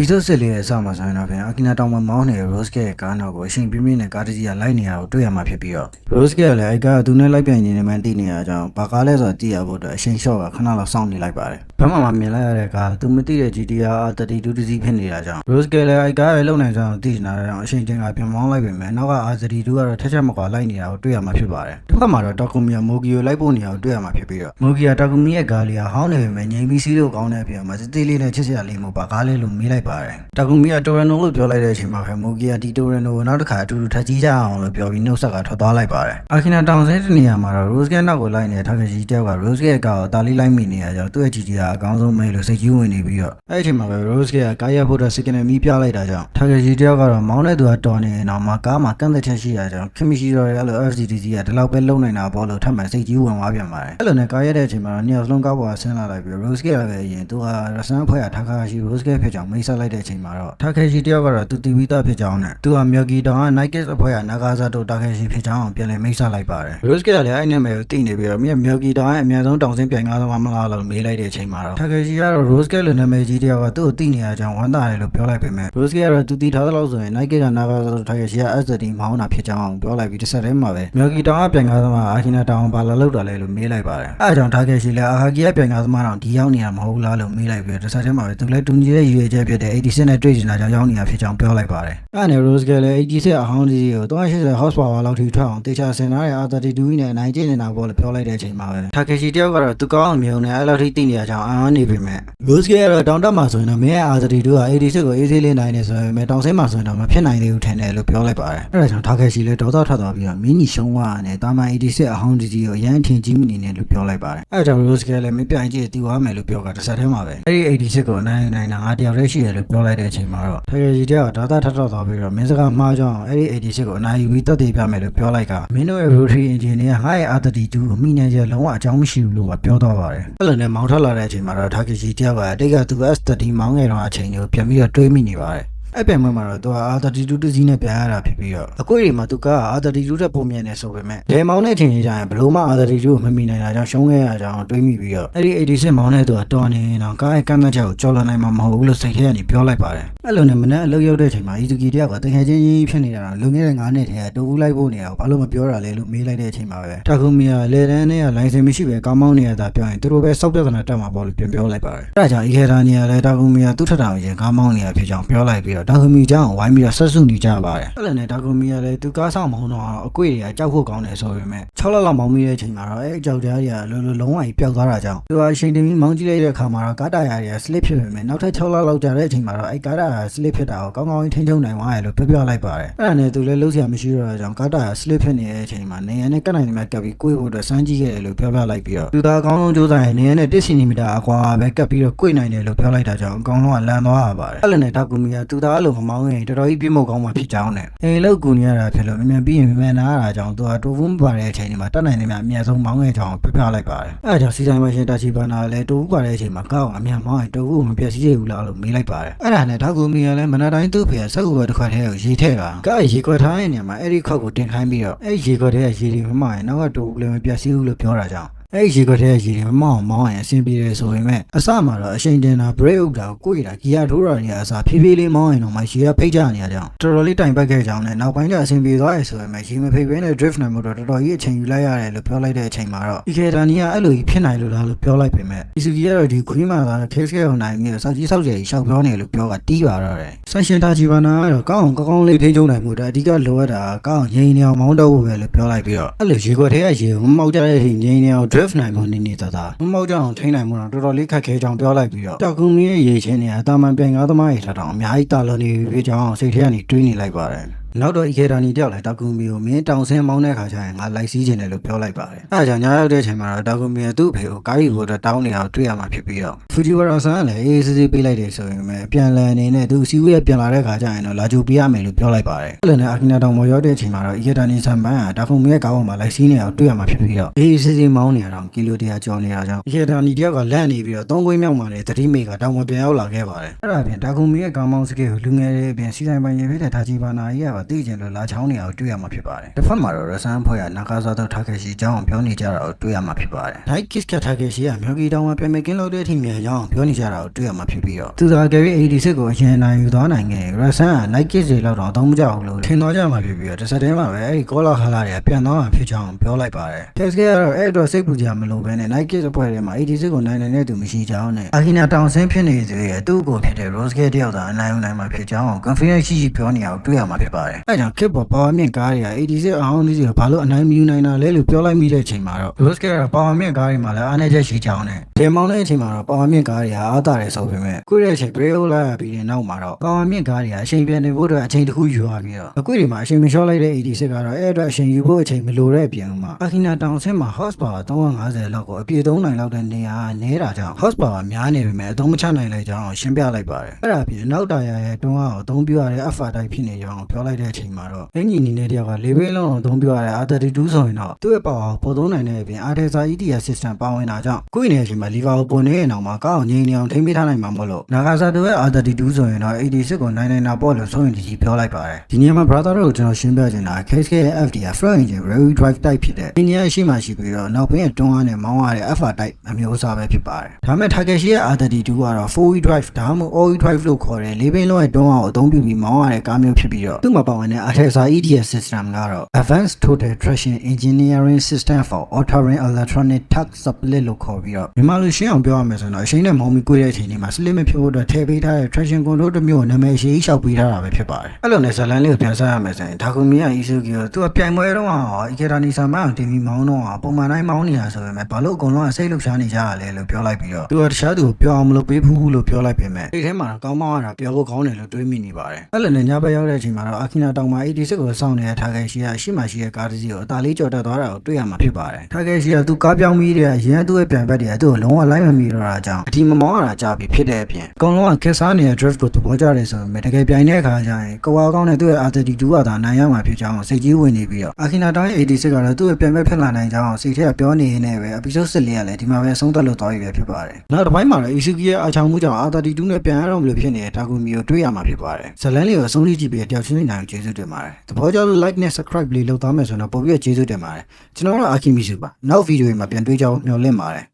Episode 6လေးရဲ့အစမှာဆိုရင်တော့ဗျာအကီနာတောင်မှာမောင်းနေတဲ့ Rose ရဲ့ကားနောက်ကိုအရှင်ပြင်းပြင်းနဲ့ကားတစ်စီးကလိုက်နေတာကိုတွေ့ရမှာဖြစ်ပြီးတော့ Rose ကလည်းအဲ့ကားသူနဲ့လိုက်ပြန်နေနေမှသိနေရကြောင်းဘာကားလဲဆိုတော့သိရဖို့အတွက်အရှင် shot ကခဏလောက်စောင့်နေလိုက်ပါတယ်။ဘာမှမမြင်လိုက်ရတဲ့ကားသူမသိတဲ့ GTR 32တစ်စီးဖြစ်နေတာကြောင့် Rose ကလည်းအဲ့ကားရဲ့လုံနိုင်ကြောင်းသိနေတာကြောင့်အရှင်ချင်းကပြန်မောင်းလိုက်ပေမဲ့နောက်က R32 ကတော့ထက်ချက်မကွာလိုက်နေတာကိုတွေ့ရမှာဖြစ်ပါတယ်။တစ်ဖက်မှာတော့ Takumi က Mogi ကိုလိုက်ဖို့နေရာကိုတွေ့ရမှာဖြစ်ပြီးတော့ Mogi က Takumi ရဲ့ကားလေးကဟောင်းနေပေမဲ့ငြိမ်ပြီးစီးလို့ကောင်းတဲ့အပြင်မှာစသေးလေးနဲ့ချစ်စရာလေးမျိုးပါကားလေးလိုမေးလိုက်ပါတယ်။ Takumi က Torano လို့ပြောလိုက်တဲ့အချိန်မှာပဲ Mogi ကဒီ Torano ကိုနောက်တစ်ခါအတူတူထပ်ကြီးကြအောင်လို့ပြောပြီးနှုတ်ဆက်ကထွက်သွားလိုက်ပါတယ်။ Akina တောင်ဆဲတဲ့နေရာမှာတော့ Rose ရဲ့နောက်ကိုလိုက်နေတဲ့ Takashi တယောက်က Rose ရဲ့ကားကိုတာလီလိုက်မိနေရကြောင်းသူ့ရဲ့ GTR အကောင်းဆုံးမဲလို့စိတ်ကြီးဝင်နေပြီးတော့အဲ့ဒီအချိန်မှာပဲ Rose ကကားရဖို့တော့ signal မီးပြလိုက်တာကြောင့် Takashi တယောက်ကတော့မောင်းတဲ့သူကတော်နေရင်တော့ကားမှာကန့်သက်ချက်ရှိရကြောင်းခင်မရှိတော့အဲ့လို FCTC ကဒီလောက်ပဲလုံနိုင်တာပေါ့လို့ထပ်မှန်စိတ်ကြီးဝင်သွားပြန်ပါတယ်အဲ့လိုနဲ့ကားရတဲ့အချိန်မှာတော့နှစ်ယောက်လုံးကားပေါ်ဆင်းလာလိုက်ပြီး Rose ကလည်းအရင်သူကရဆန်းဖွဲ့ရ Takashi Rose ဖြစ်ကြောင်းမိတ်ဆက်လိုက်တဲ့အချိန်မှာတော့ Takashi တယောက်ကတော့သူတီဗီသားဖြစ်ကြောင်းနဲ့သူကမြော်ဂီတောင်က Nike အဖွဲ့ရ Nagasato Takashi ဖြစ်ကြောင်းပြန်လည်မိတ်ဆက်လိုက်ပါတယ် Rose ကလည်းအဲ့နဲ့မဲ့ကိုသိနေပြီးတော့မြော်ဂီတောင်ရဲ့အများဆုံးတောင်ဆင်းပြိုင်ကားသမားမလားလို့မေးလိုက်တဲ့အချိန်မှာတော့ Takashi ကတော့ Rose လိုနာမည်ကြီးတယောက်ကသူ့ကိုသိနေရကြောင်းဝမ်းသာတယ်လို့ပြောလိုက်ပေမဲ့ Rose ကတော့သူတီထားသလောက်ဆိုရင် Nike က Nagasato Takashi က SD မောင်းတာဖြစ်ကြောင်းပြောလိုက်ပြီးတစ်ဆက်တည်းမှာပဲမြော်ဂီတောင်ကပြိုင်ကားသမားအာခီနာတောင်ဘာလာလောက်တာလဲလို့မေးလိုက်ပါတယ်အဲ့ဒါကြောင့် Takashi လည်းအာခါကီရဲ့ပြိုင်ကားသမားတောင်ဒီရောက်နေတာမဟုတ်လားလို့မေးလိုက်ပြီးတစ်ဆက်တည်းမှာပဲသူလည်းတူညီတဲ့ရည်ရွယ်ချက်ဖြစ်တဲ့86နဲ့တွေ့ချင်တာကြောင့်ရောက်နေတာဖြစ်ကြောင်းပြောလိုက်ပါတယ်အဲ့နဲ့ Rose ကလည်း86အဟောင်းကြီးကို380 horsepower လောက်ထိထွက်အောင်တေချာဆင်ထားတဲ့ R32 နဲ့နိုင်ကျင့်နေတာပေါ့လို့ပြောလိုက်တဲ့အချိန်မှာပဲ Takashi တယောက်ကတော့သူကောင်းအောင်မြုံနေအဲ့လောက်ထိသိနေရကြောင်းအံ့အားနေပေမဲ့ Rose ကတော့တောင်တက်မှာဆိုရင်တော့မင်းရဲ့ R32 က86ကိုအေးဆေးလေးနိုင်နေဆိုရင်တောင်ဆင်းမှာဆိုရင်တော့မဖြစ်နိုင်သေးဘူးထင်တယ်လို့ပြောလိုက်ပါတယ်အဲ့ဒါကြောင့် Takashi လည်းဒေါသထွက်သွားပြီးတော့မင်းကြီးရှုံးသွားတယ်တာမန်86အဟောင်းကြီးကိုရမ်းထင်ကြီးမနေနဲ့လို့ပြောလိုက်ပါတယ်အဲ့ဒါကြောင့် Rose ကလည်းမပြိုင်ကြည့်တီးသွားမယ်လို့ပြောတာတစ်ဆက်တည်းမှာပဲအဲ့ဒီ86ကိုနိုင်တာငါတယောက်တည်းရှိတယ်လို့ပြောလိုက်တဲ့အချိန်မှာတော့ Takashi တယောက်ကဒေါသထထွက်သွားပြီးတော့မင်းစကားမှားကြောင်းအဲ့ဒီ86ကိုအနိုင်ယူပြီးတက်တည်ပြမယ်လို့ပြောလိုက်ကမင်းတို့ရဲ့ rotary engine ကငါ့ရဲ့ R32 ကိုမိနေကြလုံးဝအကြောင်းမရှိဘူးလို့ပြောသွားပါတယ်အဲ့လိုနဲ့မောင်းထွက်လာတဲ့အချိန်မှာတော့ Takashi တယောက်ကတိတ်ကသူ S30 မောင်းငယ်တော့အချိန်ကိုပြန်ပြီးတော့တွေးမိနေပါတယ်အဲ့ပြန်မှာတော့သူက R32 တစ်စီးနဲ့ပြန်ရတာဖြစ်ပြီးတော့အကွေးတွေမှာသူက R32 တက်ပုံမြန်နေဆိုပေမဲ့ဒဲမောင်းတဲ့အချိန်ကြီးကျရင်ဘလို့မှ R32 ကိုမမီနိုင်တာကြောင့်ရှုံးခဲ့ရကြောင်းတွေးမိပြီးတော့အဲ့ဒီ86မောင်းတဲ့သူကတော်နေတော့ကားရဲ့ကမ်းသက်ချက်ကိုကြော်လွန်နိုင်မှာမဟုတ်ဘူးလို့စိတ်ထဲကနေပြောလိုက်ပါတယ်အဲ့လိုနဲ့မနေ့အလုပ်ရောက်တဲ့အချိန်မှာ Izuki တယောက်ကတကယ်ချင်းဖြစ်နေတာတော့လွန်ခဲ့တဲ့9နှစ်ထဲကတူဘူးလိုက်ဖို့နေတာကိုဘာလို့မပြောတာလဲလို့မေးလိုက်တဲ့အချိန်မှာပဲ Takumi ကလေတန်းနဲ့လိုင်စင်မရှိပဲကားမောင်းနေရတာပြောရင်သူတို့ပဲစောက်ပြဿနာတက်မှာပေါ့လို့ပြန်ပြောလိုက်ပါတယ်အဲ့ဒါကြောင့် Ikeda ကလည်း Takumi ကသူ့ထက်တောင်ရင်ကားမောင်းနေရဖြစ်ကြောင်းပြောလိုက်ပြီးTakumi ကြောင့်ဝိုင်းပြီးတော့ဆက်စုနေကြပါတယ်အဲ့လိုနဲ့ Takumi ကလည်းသူကားဆောင်မောင်းတော့အကွေ့တွေကကြောက်ဖို့ကောင်းတယ်ဆိုပေမဲ့6လလောက်မောင်းပြီးတဲ့အချိန်မှာတော့အဲ့အကြောက်ကြားတွေကလုံးဝကြီးပျောက်သွားတာကြောင့်သူကအချိန်တည်းမောင်းကြည့်လိုက်တဲ့အခါမှာတော့ကားတာယာတွေက slip ဖြစ်ပေမဲ့နောက်ထပ်6လလောက်ကြာတဲ့အချိန်မှာတော့အဲ့ကားတာယာ slip ဖြစ်တာကိုကောင်းကောင်းထိန်းချုပ်နိုင်သွားတယ်လို့ပြောလိုက်ပါတယ်အဲ့ဒါနဲ့သူလည်းလုံးစရာမရှိတော့တဲ့ကြောင့်ကားတာယာ slip ဖြစ်နေတဲ့အချိန်မှာနေရနဲ့ကတ်နိုင်နေမှကပ်ပြီးကိုယ်ဖို့အတွက်စမ်းကြည့်ခဲ့တယ်လို့ပြောလိုက်ပြီးတော့သူသားအကောင်းဆုံးစူးစမ်းရင်နေရနဲ့1 cm အကွာပဲကပ်ပြီးတော့ကိုယ်နိုင်တယ်လို့ပြောလိုက်တာကြောင့်အကောင်လုံးကလန်သွားရပါတယ်အဲ့လိုနဲ့ Takumi ကသူသားအလိုမမောင်းရင်တော်တော်ကြီးပြင်းမို့ကောင်းမှာဖြစ်ကြောင်းနဲ့အိမ်လောက်ကူနေရတာဖြစ်လို့မြန်ပြီးရင်မြန်နာရတာကြောင့်သူကတိုဖုန်းပါတဲ့အချိန်ဒီမှာတက်နိုင်နေများအများဆုံးမောင်းခဲ့ကြောင်းပြလိုက်ပါတယ်အဲ့ဒါကြောင့်စီတိုင်းမရှင်တာချီဘာနာလည်းတိုဖုန်းပါတဲ့အချိန်မှာကောက်အမြန်မောင်းရင်တိုဖုန်းမပြည့်စည်ဘူးလားလို့မေးလိုက်ပါတယ်အဲ့ဒါနဲ့ Takumi ကလည်းမနက်တိုင်းသူ့ဖေကစက်ကူပဲတစ်ခွက်ထဲကိုရေထည့်တာကားရေခွက်ထားတဲ့နေရာမှာအဲ့ဒီခွက်ကိုတင်ခိုင်းပြီးတော့အဲ့ရေခွက်ထဲကရေတွေမမှရင်နောက်ကတိုဖုန်းလည်းမပြည့်စည်ဘူးလို့ပြောတာကြောင့်အဲ့ဒီရေခွက်ထဲရေတွေမမောင်းရင်အဆင်ပြေတယ်ဆိုပေမဲ့အစမှာတော့အချိန်တင်တာ brake ဥတာကိုကိုတာဂီယာထိုးတာနေအစားဖြည်းဖြည်းလေးမောင်းရင်တော့မှရေကဖိတ်ကြနေရကြအောင်တော်တော်လေးတိုင်ပတ်ခဲ့ကြအောင်နဲ့နောက်ပိုင်းကျအဆင်ပြေသွားရဆိုပေမဲ့ရေမဖိတ်ဘဲနဲ့ drift နိုင်မှုတော့တော်တော်ကြီးအချိန်ယူလိုက်ရတယ်လို့ပြောလိုက်တဲ့အချိန်မှာတော့ Ikeda ကအဲ့လိုကြီးဖြစ်နိုင်လို့လားလို့ပြောလိုက်ပေမဲ့ Izuki ကတော့ဒီ Queen မှာက case ကိုနိုင်ပြီးတော့စောက်ကြီးစောက်ကျယ်ကြီးရှောက်ပြောနေလို့ပြောကတီးပါတော့တယ်ဆက်ရှင်တာချီဘာနာကတော့ကောင်းအောင်လေးထိန်းချုပ်နိုင်မှုဒါအဓိကလိုအပ်တာကောင်းငိန်နေအောင်မောင်းတော့ဖို့ပဲလို့ပြောလိုက်ပြီးတော့အဲ့လိုရေခွက်ထဲကရေကိုမောက်ကြတဲ့အချိန်ငိန်နေအောင် drift နိုင်မှုနေသာမမောက်ကြအောင်ထိန်းနိုင်မှုတော့တော်တော်လေးခက်ခဲကြောင်းပြောလိုက်ပြီးတော့Takumiရဲ့ရေချင်းနေတာတာမန်ပြန်ကားသမားတွေထထောင်အများကြီးတာလွန်နေပြီကြောင်းစိတ်ထဲကနေတွေးနေလိုက်ပါတယ်နောက်တော့ Ikeda တယောက်လည်းTakumiကိုမင်းတောင်ဆင်းမောင်းတဲ့ခါကျရင်ငါလိုက်စီးခြင်းတယ်လို့ပြောလိုက်ပါတယ်အဲဒါကြောင့်ညရောက်တဲ့အချိန်မှာတော့Takumiကသူ့အဖေကိုကားကြီးကိုတောင်းနေတာကိုတွေ့ရမှာဖြစ်ပြီးတော့ Fujiwara-san ကလည်းအေးစစ်ပေးလိုက်တယ်ဆိုရင်ပဲပြန်လည်အနေနဲ့သူစီဝေးရပြန်လာတဲ့ခါကျရင်တော့လာကြိုပေးရမယ်လို့ပြောလိုက်ပါတယ်အဲ့လိုနဲ့Akinaတောင်ပေါ်ရောက်တဲ့အချိန်မှာတော့ Ikeda-san ကTakumiရဲ့ကားပေါ်မှာလိုက်စီးနေတာကိုတွေ့ရမှာဖြစ်ပြီးတော့အေးစစ်မောင်းနေတာတော့ကီလို100ကျော်နေတာကြောင့်Ikedaတယောက်ကလန့်နေပြီးတော့3ခွေးမြောက်မှာလည်းတတိမိကတောင်ပေါ်ပြန်ရောက်လာခဲ့ပါတယ်အဲ့ဒါအပြင်Takumiရဲ့ကားမောင်းစကေးကိုလူငယ်တွေအပြင်စီဆိုင်ပိုင်ရေဖေးတဲ့ဒါကြီးဘာနာကြီးကပါ သိကျင်လို့လာချောင်းနေအောင်တွေ့ရမှာဖြစ်ပါတယ်တစ်ဖက်မှာတော့ရဆန်ဖွဲ့ကနာကာဇာတော့ထားခဲ့ရှိအကြောင်းပြောနေကြတာကိုတွေ့ရမှာဖြစ်ပါတယ်ဒိုက် kiss ကထားခဲ့ရှိကမြော်ကီတောင်မှာပြန်မကင်းလို့တဲ့အထိမြေအကြောင်းပြောနေကြတာကိုတွေ့ရမှာဖြစ်ပြီးတော့သူသာကယ်ရီ86ကိုအရင်နိုင်ယူသွားနိုင်ခဲ့ရဆန်က night kiss တွေလောက်တော့အသုံးမကျဘူးလို့ထင်သွားကြမှာဖြစ်ပြီးတော့တစ်ဆက်တည်းမှာပဲအဲ့ဒီကောလာခလာတွေကပြန်သွားမှာဖြစ်ကြောင်းပြောလိုက်ပါတယ် kiss ကတော့အဲ့တော့စိတ်ပူကြမလို့ပဲနဲ့ night kiss အဖွဲ့ထဲမှာ86ကိုနိုင်တဲ့သူမရှိကြောင်းနဲ့အာကီနာတောင်ဆင်းဖြစ်နေသေးတယ်သူ့ကိုဖြစ်တဲ့ rose gate တယောက်သာအနိုင်မှာဖြစ်ကြောင်း confidence ရှိပြောနေအောင်တွေ့ရမှာဖြစ်ပါတယ်အဲ့ကြောင့် kit ပေါ်ပါဝါမြင့်ကားတွေက86အောင်လေးစီကဘာလို့အနိုင်မယူနိုင်တာလဲလို့ပြောလိုက်မိတဲ့အချိန်မှာတော့ rose gate ကပါဝါမြင့်ကားတွေမှာလည်းအားနည်းချက်ရှိကြောင်းနဲ့ဒီမောင်းတဲ့အချိန်မှာတော့ပါဝါမြင့်ကားတွေကအားတာတယ်ဆိုပေမဲ့ကိုယ့်ရဲ့အချိန် break လာပြီးတဲ့နောက်မှာတော့ပါဝါမြင့်ကားတွေကအချိန်ပြန်နေဖို့အတွက်အချိန်တစ်ခုယူရပြီးတော့အခုဒီမှာအချိန်မလျှော့လိုက်တဲ့86ကတော့အဲ့အတွက်အချိန်ယူဖို့အချိန်မလိုတဲ့အပြင်မှာအာကီနာတောင်ဆင်းမှာ horsepower 350လောက်ကိုအပြည့်သုံးနိုင်လောက်တဲ့နေရာနေတာကြောင့် horsepower များနေပေမဲ့အသုံးမချနိုင်လိုက်ကြောင်းရှင်းပြလိုက်ပါတယ်အဲ့ဒါပြင်နောက်တာယာရဲ့တွန်းအားကိုအသုံးပြုရတဲ့ F5 တိုက်ဖြစ်နေကြောင်းပြောလိုက်တဲ့အချိန်မှာတော့အင်ဂျင်နီနေတဲ့တယောက်ကလေဘေးလုံးအောင်အသုံးပြုရတဲ့ R32 ဆိုရင်တော့သူ့ရဲ့ power ကိုပေါ်သုံးနိုင်တဲ့အပြင် Artesa ETS system ပါဝင်တာကြောင့်ကိုယ့်နေအချိန်မှာ lever ကိုပုံနေတဲ့နောက်မှာကောက်အောင်ငြိမ်နေအောင်ထိန်းပေးထားနိုင်မှာမို့လို့နာဂါဆာတိုရဲ့ R32 ဆိုရင်တော့86ကိုနိုင်နိုင်တာပေါ့လို့ဆိုရင်ဒီပြောလိုက်ပါတယ်ဒီနေရာမှာ brother တို့ကိုကျွန်တော်ရှင်းပြချင်တာ KSK ရဲ့ FD front engine rear drive type ဖြစ်တဲ့ဒီနေရာရှိမှရှိပြီးတော့နောက်ဘင်းရဲ့တွန်းအားနဲ့မောင်းရတဲ့ F5 type အမျိုးအစားပဲဖြစ်ပါတယ်ဒါပေမဲ့ Takeshi ရဲ့ R32 ကတော့ 4wheel drive ဒါမှမဟုတ် all-wheel drive လို့ခေါ်တဲ့လေးဘင်းလုံးရဲ့တွန်းအားကိုအသုံးပြုပြီးမောင်းရတဲ့ကားမျိုးဖြစ်ပြီးတော့သူ့မှာပါဝင်တဲ့ Artesa ETS system ကတော့ Advanced Total Traction Engineering System for All-Terrain Electronic Tuck Split လို့ခေါ်ပြီးတော့မြန်မာလိုရှင်းအောင်ပြောရမယ်ဆိုတော့အချိန်နဲ့မောင်းပြီးကိုယ့်ရဲ့အချိန်လေးမှာ slip မဖြစ်ဖို့အတွက်ထည့်ပေးထားတဲ့ traction control တစ်မျိုးနာမည်ရှည်ရှောက်ပေးထားတာပဲဖြစ်ပါတယ်အဲ့လိုနဲ့ဇလန်လေးကိုပြန်ဆက်ရမယ်ဆိုရင်ဒါကူမီယာ Isuzu ကိုသူကပြိုင်ပွဲတော့Ikeda Nissan မှာတင်ပြီးမောင်းတော့ပုံမှန်တိုင်းမောင်းနေတာဆိုပေမဲ့ဘာလို့အကုန်လုံးစိတ်လှုပ်ရှားနေကြရလဲလို့ပြောလိုက်ပြီးတော့သူကတခြားသူကိုပြောအောင်မလုပ်ပေးဘူးလို့ပြောလိုက်ပေမဲ့အဲ့ထဲမှာကောင်းမောင်းရတာပြောဖို့ကောင်းတယ်လို့တွေးမိနေပါတယ်အဲ့လိုနဲ့ညဘက်ရောက်တဲ့အချိန်မှာတော့အာကီနာတောင်မှာ86ကိုစောင့်နေတဲ့ထားခဲ့ရှိရရှိမှရှိတဲ့ကားတစ်စီးကိုအသာလေးကြော်တက်သွားတာကိုတွေ့ရမှာဖြစ်ပါတယ်ထားခဲ့ရှိရသူကားပြောင်းပြီးတဲ့ရန်သူ့ရဲ့ပြန်ဘက်တွေကသူ့ကိုလုံးဝလိုက်မမီတော့တာကြောင့်အဒီမမောင်းရတာကြပြီဖြစ်တဲ့အပြင်အကုန်လုံးကခက်စားနေတဲ့ drift ကိုသဘောကျတယ်ဆိုပေမဲ့တကယ်ပြိုင်တဲ့အခါကျရင်ကိုဝါကောင်းတဲ့သူ့ရဲ့ R32 ကသာနိုင်ရမှာဖြစ်ကြောင်းစိတ်ကြီးဝင်နေပြီးတော့အာကီနာတောင်ရဲ့86ကတော့သူ့ရဲ့ပြန်ဘက်ဖြစ်လာနိုင်ကြောင်းစိတ်ထဲကပြောနေနေပဲ episode 14ကလည်းဒီမှာပဲဆုံးသက်လို့သွားပြီပဲဖြစ်ပါတယ်နောက်တစ်ပိုင်းမှာတော့ Isuzu ရဲ့အချောင်မှုကြောင့် R32 နဲ့ပြန်ရတော့မလို့ဖြစ်နေတဲ့တာကူမီကိုတွေ့ရမှာဖြစ်ပါတယ်ဇလန်လေးကိုအဆုံးထိကြည့်ပြီးတယောက်ချင်းနိုင်ကျေးဇူးတင်ပါတယ်သဘောကျလို့ like နဲ့ subscribe လေးလုပ်သားမယ်ဆိုတော့ပို့ပြီးကျေးဇူးတင်ပါတယ်ကျွန်တော်တို့အာကီမီစုပါနောက်ဗီဒီယိုမှာပြန်တွေ့ကြအောင်မျှော်လင့်ပါတယ်